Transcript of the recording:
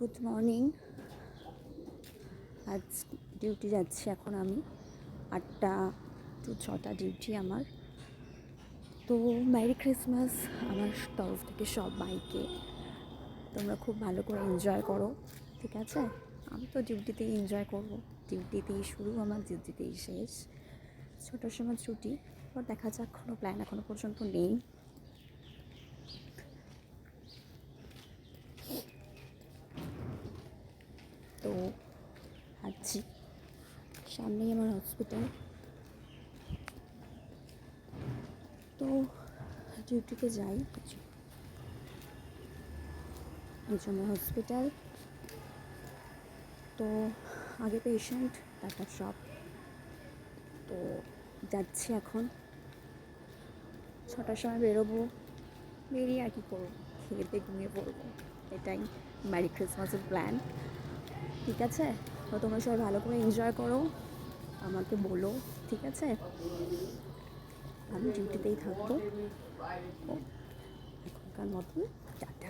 Good morning. আজ duty যাচ্ছি এখন আমি 8টা টু 6টা ডিউটি আমার। তো মেরি ক্রিসমাস আমার তরফ থেকে সবাইকে। তোমরা খুব ভালো করে এনজয় করো, ঠিক আছে? আমি তো ডিউটিতেই এনজয় করব, ডিউটিতেই শুরু, আমার ডিউটিতেই শেষ। 6টার সময় ছুটি, এবার দেখা যাক, কোনো প্ল্যান এখনও পর্যন্ত নেই। তো আছি, সামনেই আমার হসপিটাল। তো ডিউটিতে যাই, এই জন্য হসপিটাল। তো আগে পেশেন্ট, তারপর সব। তো যাচ্ছি এখন, 6টার সময় বেরোবো। বেরিয়ে আর কি করবো, খেতে ঘুমিয়ে পড়বো। এটাই মেরি ক্রিসমাসের প্ল্যান, ঠিক আছে? তো তোমরা সবাই ভালো করে এনজয় করো, আমাকে বলো, ঠিক আছে? আমি ডিউটিতেই থাকবো। এখনকার মতন টাটা।